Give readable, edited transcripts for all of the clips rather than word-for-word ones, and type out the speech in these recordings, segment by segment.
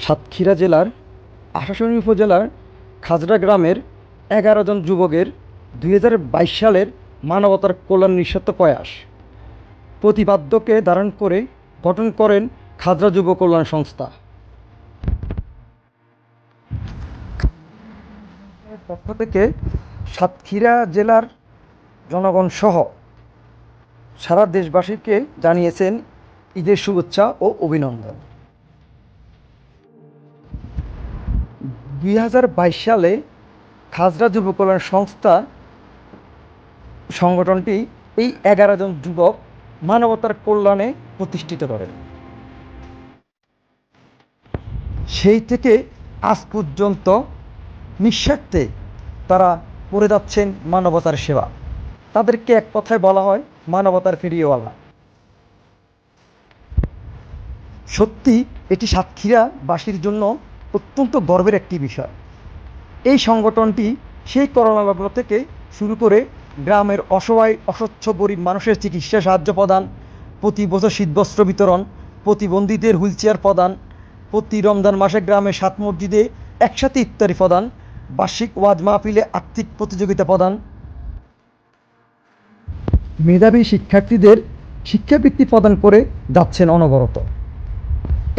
সাতক্ষীরা জেলার আশাশুনি উপজেলার খাজরা গ্রামের 11 জন যুবকের 2022 সালের মানবতার কল্যাণ নিঃস্বার্থ প্রয়াস প্রতিপাদ্যকে ধারণ করে গঠন করেন খাজরা যুব কল্যাণ সংস্থা। পক্ষ থেকে সাতক্ষীরা জেলার জনগণ সহ সারা দেশবাসীকে জানিয়েছেন ঈদের শুভেচ্ছা ও অভিনন্দন। 2022 সালে খাজরা যুব কল্যাণ সংস্থা সংগঠনটি এই 11 জন যুবক মানবতার কল্যাণে প্রতিষ্ঠিত করেন। সেই থেকে আজ পর্যন্ত নিঃস্বার্থে তারা করে যাচ্ছেন মানবতার সেবা। তাদেরকে এক কথায় বলা হয় মানবতার ফেরিওয়ালা। সত্যি এটি সাতক্ষীরাবাসীর জন্য অত্যন্ত গর্বের একটি বিষয়। এই সংগঠনটি সেই করোনা লগ্ন থেকে শুরু করে গ্রামের অসহায় অস্বচ্ছ গরিব মানুষের চিকিৎসা সাহায্য প্রদান, প্রতি বছর শীতবস্ত্র বিতরণ, প্রতিবন্ধীদের হুইলচেয়ার প্রদান, প্রতি রমজান মাসে গ্রামের 7 মসজিদে একসাথে ইফতারি প্রদান, বার্ষিক ওয়াজ মাহফিলে আর্থিক প্রতিযোগিতা প্রদান, মেধাবী শিক্ষার্থীদের শিক্ষাবৃত্তি প্রদান করে যাচ্ছেন অনবরত।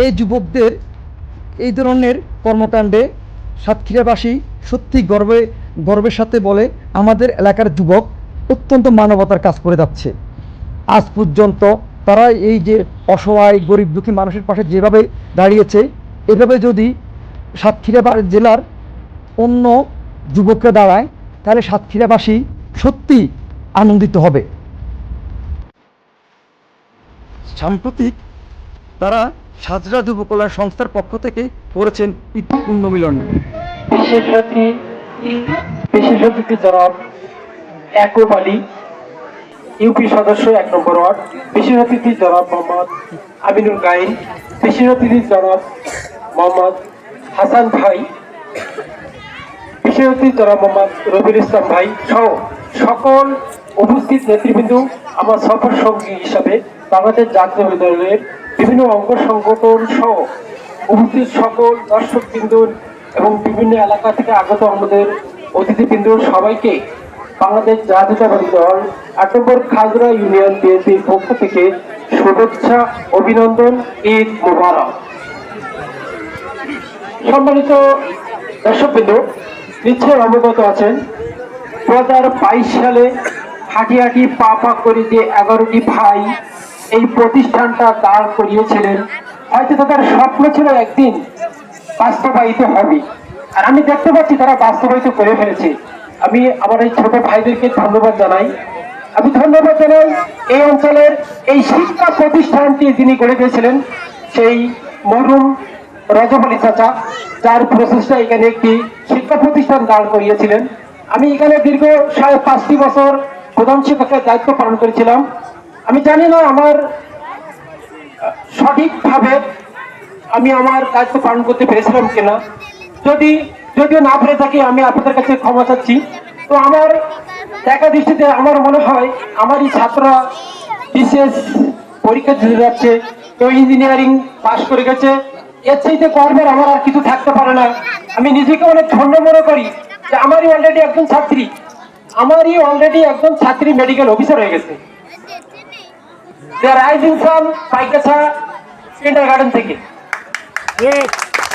এই যুবকদের এই ধরনের কর্মকাণ্ডে সাতক্ষীরাবাসী সত্যি গর্বের সাথে বলে, আমাদের এলাকার যুবক অত্যন্ত মানবতার কাজ করে যাচ্ছে। আজ পর্যন্ত তারা এই যে অসহায় গরিব দুঃখী মানুষের পাশে যেভাবে দাঁড়িয়েছে, এভাবে যদি সাতক্ষীরা জেলার অন্য যুবকরা দাঁড়ায় তাহলে সাতক্ষীরাবাসী সত্যি আনন্দিত হবে। সাম্প্রতিক তারা খাজরা যুব কল্যাণ সংস্থার পক্ষ থেকে করেছেন ঈদ পুণ্যমিলন। বিশেষ অতিথি জনাব ইয়াকুব আলী, ইউপি সদস্য 1 নম্বর ওয়ার্ড। বিশেষ অতিথি জনাব মোহাম্মদ আমিনুল গাইন। বিশেষ অতিথি জনাব মোহাম্মদ হাসান ভাই। বিশেষ অতিথি জনাব মোহাম্মদ রবিউল ইসলাম ভাই সহ সকল উপস্থিত নেতৃবৃন্দ, আমার সফর সঙ্গী হিসাবে বাংলাদেশ জাতীয় দলের বিভিন্ন অঙ্গ সংগঠন সহ উপস্থিত সকল দর্শকবৃন্দ এবং বিভিন্ন এলাকা থেকে আগত আমাদের অতিথিবৃন্দ সবাইকে বাংলাদেশ জাতীয়তাবাদী দল 8 নম্বর খাজরা ইউনিয়ন বিএনপির পক্ষ থেকে শুভেচ্ছা, অভিনন্দন, ঈদ মোবারক। সম্মানিত দর্শকবৃন্দ, নিশ্চয় অবগত আছেন 2022 সালে হাঁটি হাঁটি পা পা করে যে 11টি ভাই এই প্রতিষ্ঠানটা দাঁড় করিয়েছিলেন, হয়তো তাদের স্বপ্ন ছিল একদিন বাস্তবায়িত হবে, আর আমি দেখতে পাচ্ছি তারা বাস্তবায়িত করে ফেলেছে। আমি আমার এই ছোট ভাইদেরকে ধন্যবাদ জানাই। আমি ধন্যবাদ জানাই এই অঞ্চলের এই শিক্ষা প্রতিষ্ঠানটি যিনি গড়ে দিয়েছিলেন, সেই মরহুম রজব আলী চাচা, যার প্রচেষ্টা এখানে একটি শিক্ষা প্রতিষ্ঠান দাঁড় করিয়েছিলেন। আমি এখানে দীর্ঘ 5.5 বছর প্রধান শিক্ষকের দায়িত্ব পালন করেছিলাম। আমি জানি না আমার সঠিকভাবে আমি আমার দায়িত্ব পালন করতে পেরেছিলাম কিনা। যদিও না পেরে থাকি, আমি আপনাদের কাছে ক্ষমা চাচ্ছি। তো আমার দেখা দৃষ্টিতে আমার মনে হয় আমারই ছাত্ররা বিশেষ পরীক্ষা দিতে যাচ্ছে, কেউ ইঞ্জিনিয়ারিং পাশ করে গেছে, এর চাইতে গর্বের আমার আর কিছু থাকতে পারে না। আমি নিজেকে অনেক ধন্য মনে করি যে আমারই অলরেডি একজন ছাত্রী মেডিকেল অফিসার হয়ে গেছে। রাইজিং ফ্রম পাইকাছা কিন্ডারগার্টেন থেকে।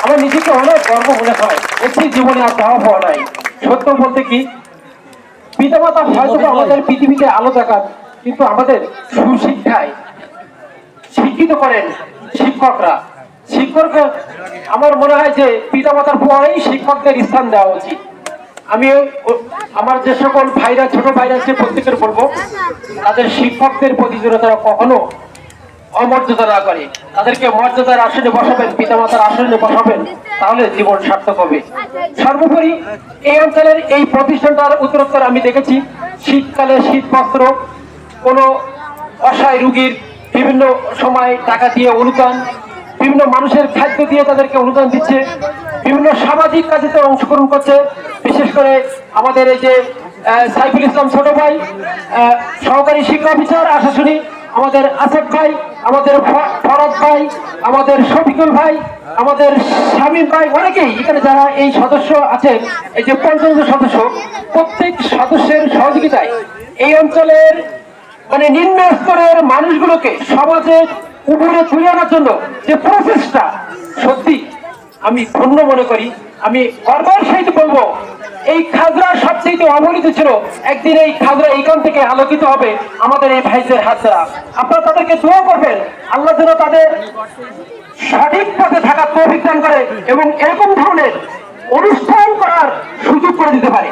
আমার নিজেকে অনেক গর্ব মনে হয়, এটি জীবনে আর পাওয়া হওয়া নাই। সত্য বলতে কি, পিতামাতা হয়তো আমাদের পৃথিবীতে আলো দেখান, কিন্তু আমাদের সুশিক্ষায় শিক্ষিত করেন শিক্ষকরা। আমার মনে হয় যে পিতামাতার পরেই শিক্ষকদের স্থান দেওয়া উচিত। আমি আমার যে সকল ভাইরা, ছোট ভাইরা আছে, প্রত্যেকের বলবো তাদের শিক্ষকদের প্রতি যেন তারা কখনো অমর্যাদা না করে, তাদেরকে মর্যাদার আসনে বসাবেন, পিতামাতার আসনে বসাবেন, তাহলে জীবন সার্থক হবে। সর্বোপরি এই অঞ্চলের এই প্রতিষ্ঠানটার উত্তরোত্তর আমি দেখেছি শীতকালে শীত বস্ত্র, কোনো অসহায় রোগীর বিভিন্ন সময় টাকা দিয়ে অনুদান, বিভিন্ন মানুষের খাদ্য দিয়ে তাদেরকে অনুদান দিচ্ছে, বিভিন্ন সামাজিক কাজে অংশগ্রহণ করছে। বিশেষ করে আমাদের এই যে সাইফুল ইসলাম ছোট ভাই, সহকারী শিক্ষা অফিসার আশাশুনি, আমাদের আসিফ ভাই, আমাদের ফরাদ ভাই, আমাদের শফিকুল ভাই, আমাদের শামীম ভাই, অনেকেই এখানে যারা এই সদস্য আছেন, এই যে ৫০ সদস্য, প্রত্যেক সদস্যের সহযোগিতায় এই অঞ্চলের মানে নিম্ন স্তরের মানুষগুলোকে সমাজে উপরে তুলে আনার জন্য যে প্রসেসটা, সত্যি আমি ধন্য মনে করি। আমি গর্বের সহিত বলবো, এই খাজরা সবচেয়ে অবহেলিত ছিল, একদিন এই খাজরা এইখান থেকে আলোকিত হবে আমাদের এই ভাইদের হাত দ্বারা। আপনারা তাদেরকে দোয়া করবেন, আল্লাহ যেন তাদের সঠিক পথে থাকার তৌফিক দান করে এবং এরকম ধরনের অনুষ্ঠান করার সুযোগ করে দিতে পারে।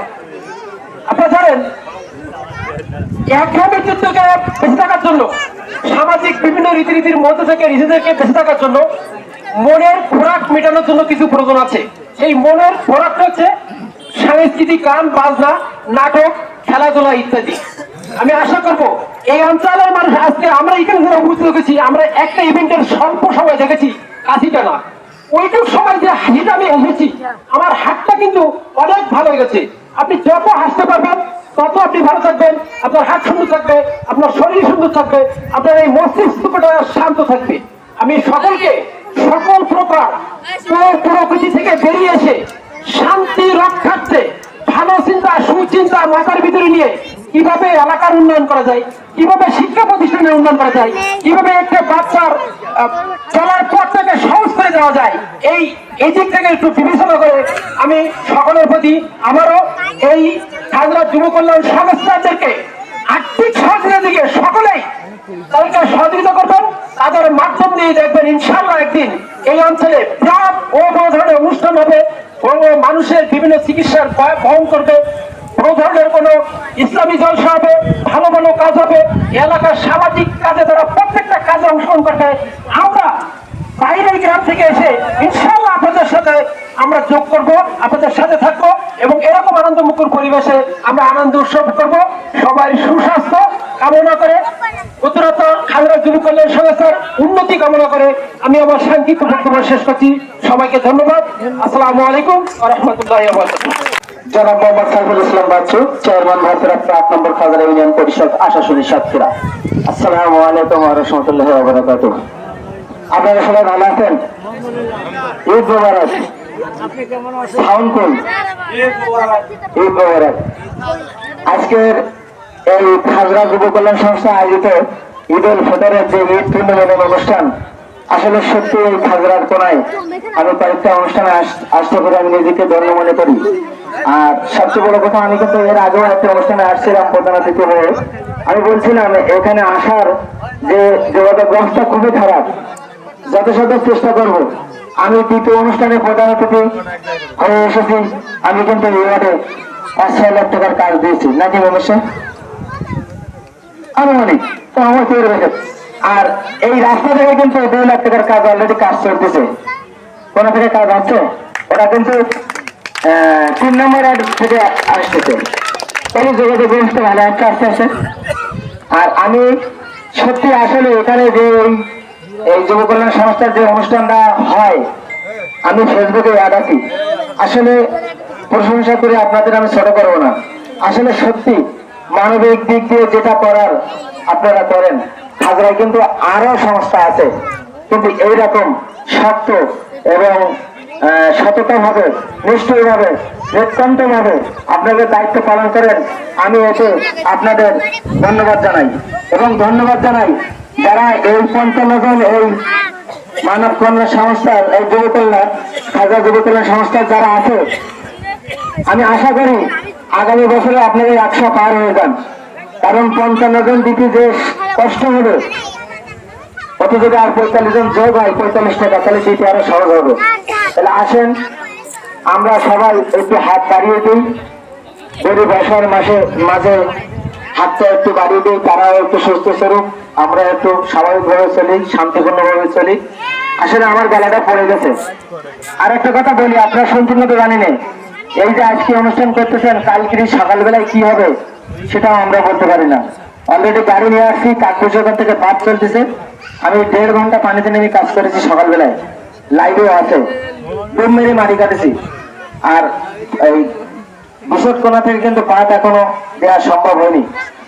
আপনারা জানেন, একঘেয়েমি চিত্তকে বেঁচে থাকার জন্য, সামাজিক বিভিন্ন রীতিনীতির মধ্যে থেকে নিজেদেরকে বেঁচে থাকার জন্য মনের খোরাক মেটানোর জন্য কিছু প্রয়োজন আছে। সেই মনের খোরাকটা হচ্ছে সাংস্কৃতিক গান বাজনা, নাটক, খেলাধুলা ইত্যাদি। আমি আশা করব এই অঞ্চলের মানুষ, আজকে আমরা এখানে যারা উপস্থিত হয়েছি, আমরা একটা ইভেন্টের স্বল্প সময় দেখেছি, কাশিটা না, ওইটুক সময় যে হাসিটা আমি এসেছি, আমার হাতটা কিন্তু অনেক ভালো লেগেছে। আপনি যত হাসতে পারবেন তত আপনি ভালো থাকবেন, আপনার হাত সুন্দর থাকবে, আপনার শরীর সুন্দর থাকবে, আপনার এই মস্তিষ্কটা শান্ত থাকবে। আমি সকলকে সকল প্রকার প্রকৃতি থেকে বেরিয়ে এসে শান্তি রক্ষার্থে ভালো চিন্তা, সুচিন্তা মাথার ভিতরে নিয়ে কিভাবে এলাকার উন্নয়ন করা যায়, কিভাবে শিক্ষা প্রতিষ্ঠানের উন্নয়ন করা যায়, কিভাবে একটা বাচ্চার চলার পথটাকে সহজ করে দেওয়া যায়, এই দিক থেকে একটু বিবেচনা করে আমি সকলের প্রতি, আমারও এই খাজরা যুব কল্যাণ সংস্থাদেরকে আর্থিক সহযোগিতা দিকে সকলেই তাদেরকে সহযোগিতা করবেন। তাদের মাধ্যম দিয়ে দেখবেন ইনশাআল্লাহ একদিন এই অঞ্চলে বিরাট ও বড় ধরনের অনুষ্ঠান হবে, মানুষের বিভিন্ন চিকিৎসার বহন করবে, বড় ধরনের কোনো ইসলামী জলসা হবে, ভালো ভালো কাজ হবে, এলাকার সামাজিক কাজে তারা প্রত্যেকটা কাজে অংশগ্রহণ করবে। আমরা বাইরের গ্রাম থেকে এসে ইনশাআল্লাহ আপনাদের সাথে আমরা যোগ করব, আপনাদের সাথে থাকবো এবং এরকম আনন্দমুখর পরিবেশে আমরা আনন্দ উৎসব করব। সবাই সুস্বাস্থ্য কামনা করে, উত্তরোত্তর খাজরা যুব কল্যাণ সংস্থার উন্নতি কামনা করে আমি আমার সংক্ষিপ্ত বক্তব্য শেষ করছি। সবাইকে ধন্যবাদ। আসসালামু আলাইকুম ওয়া রাহমাতুল্লাহি ওয়া বারাকাতুহু। জনাব মোহাম্মদ সাইফুল ইসলাম বাচ্চু, চেয়ারম্যান ভারতের 8 নম্বর খাজরা ইউনিয়ন পরিষদ, আশাশুনি, সাতক্ষীরা। আসসালামু আলাইকুম ওয়া রাহমাতুল্লাহি ওয়া বারাকাতুহু। আপনারা সবাই ভালো আছেন? ঈদ মোবারক। সাউন্ড কোন? ঈদ মোবারক। আজকের এই খাজরা যুব কল্যাণ সংস্থা আয়োজিত ঈদ উল ফিতরের যে ঈদ পূর্ণমিলন অনুষ্ঠান, আসলে সত্যি এই খাজরার কোনায় আমি কয়েকটা অনুষ্ঠানে আসতে করে আমি নিজেকে ধন্য মনে করি। আর সবচেয়ে বড় কথা, আমি কিন্তু এর আগেও একটা অনুষ্ঠানে আসছিলাম প্রধান অতিথি হয়ে। আমি বলছিলাম এখানে আসার যে যোগাযোগ ব্যবস্থা খুবই খারাপ, যথাসাধ্য চেষ্টা করবো। আমি দ্বিতীয় অনুষ্ঠানে প্রধান অতিথি হয়ে এসেছি। আমি কিন্তু এই ওয়ার্ডে ৫-৬ লাখ টাকার কাজ দিয়েছি, নাকি অবশ্যই আনুমানিক তো আমার তৈরি রেখে। আর এই রাস্তা থেকে কিন্তু 2 লাখ টাকার কাজ অলরেডি কাজ চলতেছে। কোন থেকে কাজ হচ্ছে, ওটা কিন্তু 3 নম্বর ওয়ার্ড থেকে আসতেছে। এই যোগাযোগ ব্যবস্থা ভালো হচ্ছে আস্তে আস্তে। আর আমি সত্যি আসলে এখানে যে এই যুব কল্যাণ সংস্থার যে অনুষ্ঠানটা হয়, আমি ফেসবুকে অ্যাড আছি। আসলে প্রশংসা করে আপনাদের আমি ছোট করবো না। আসলে সত্যি মানবিক দিক দিয়ে যেটা করার আপনারা করেন। খাজরায় কিন্তু আরো সংস্থা আছে, কিন্তু এইরকম শক্ত এবং সততা ভাবে, নিশ্চয় ভাবে, নিত্যন্ত ভাবে আপনাদের দায়িত্ব পালন করেন। আমি এতে আপনাদের ধন্যবাদ জানাই এবং ধন্যবাদ জানাই যারা এই 55 জন এই মানব কল্যাণ সংস্থার, এই যুব কল্যাণ খাজরা যুব কল্যাণ সংস্থার যারা আছে, আমি আশা করি আগামী বছরে আপনারা 100 পার হয়ে যান। কারণ 55 জন দিতে যে কষ্ট হবে, অত যদি আর 45 জন যোগ হয় 45 টাকা, তাহলে সেটি আরো সহজ হবে। তাহলে আসেন আমরা সবাই একটু হাত বাড়িয়ে দিই, গরিব অসহায়ের মাঝে হাতটা একটু বাড়িয়ে দিই, তারাও একটু সুস্থ স্বরূপ, আমরা একটু স্বাভাবিকভাবে চলি, শান্তিপূর্ণভাবে চলি। আসলে আমার গলাটা পড়ে গেছে। আর একটা কথা বলি, আপনারা সম্পূর্ণ তো জানি না, এই যে আজকে অনুষ্ঠান করতেছেন, কালকে সকালবেলায় কি হবে সেটাও আমরা বলতে পারি না। অলরেডি গাড়ি নিয়ে আসছি, কাকপুর থেকে বাদ চলতেছে। আমি 1.5 ঘন্টা পানিতে নেমে কাজ করেছি সকালবেলায়, লাইভেও আছে, ডুব মেরে মাটি কাটেছি। আর এই বিশদ কোনা থেকে কিন্তু পাট এখনো দেওয়া সম্ভব হয়নি।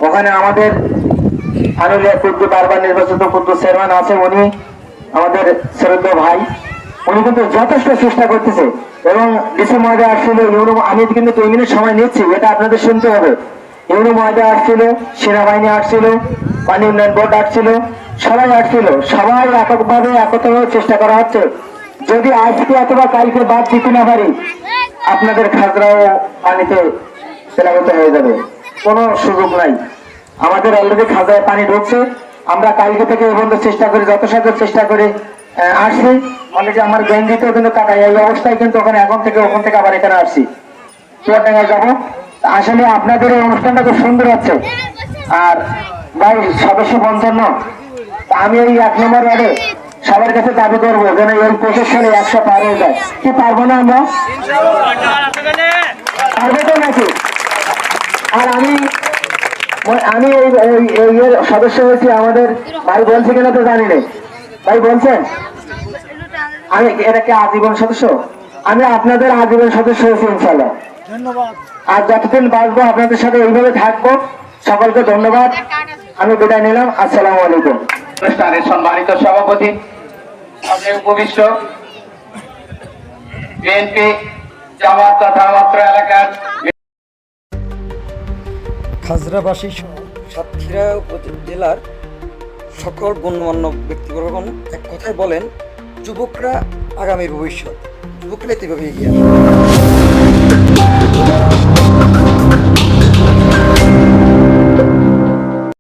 ওখানে আমাদের আনুলিয়া কুদ্দু বারবার নির্বাচিত কুদ্দু চেয়ারম্যান আছে, উনি আমাদের শ্রদ্ধেয় ভাই, উনি কিন্তু যথেষ্ট চেষ্টা করতেছে। এবং ডিসি মহোদয় আসছিল, আমি কিন্তু 2 মিনিট সময় নিচ্ছি, এটা আপনাদের শুনতে হবে। ইউনো মহোদয় আসছিল, সেনাবাহিনী আসছিল, পানি উন্নয়ন বোর্ড আসছিল, সবাই আসছিল, সবাই এককভাবে একত্রভাবে চেষ্টা করা হচ্ছে। যদি আজকে অথবা কালকে বাদ দিতে না পারি, আপনাদের খাজরাও পানিতে প্লাবিত হয়ে যাবে, কোনো সুযোগ নাই। আমাদের অলরেডি খাজরায় পানি ঢুকছে, আমরা কালকে থেকে এই পর্যন্ত চেষ্টা করি, যথাসাধ্য চেষ্টা করে আসছি। অলরেডি আমার গেঞ্জিতেও কিন্তু কাটাই, এই অবস্থায় কিন্তু ওখানে ওখান থেকে আবার এখানে আসছি, চুয়াডাঙ্গায় যাবো। আসলে আপনাদের এই অনুষ্ঠানটা খুব সুন্দর হচ্ছে। আর ভাই সদস্য 55, আমি এই 1 নম্বর ওয়ার্ডে সবার কাছে দাবি করবো যেন এই 25 সালে 100 পার হয়ে যায়। কি পারবো না আমরা? পারবো তো নাকি? আর আমি এই সদস্য হয়েছি, আমাদের ভাই বলছে কিনা তো জানি না, ভাই বলছেন আমি এটাকে আজীবন সদস্য, আমি আপনাদের আজীবন সদস্য হয়েছি ইনশাল্লাহ। ধন্যবাদ। আর যতদিন বাঁচবো আপনাদের সাথে এইভাবে থাকবো। সকলকে ধন্যবাদ, আমি বিদায় নিলাম। আসসালামু আলাইকুম। অনুষ্ঠানের সম্মানিত সভাপতি, সামনে উপবিষ্ট বিএনপি জামাত তথা অত্র এলাকার খাজরাবাসী সহ সাতক্ষীরা উপজেলার সকল গণ্যমান্য ব্যক্তিবর্গণ এক কথায় বলেন, যুবকরা আগামীর ভবিষ্যৎ, যুবকরা এভাবে এগিয়ে আসে।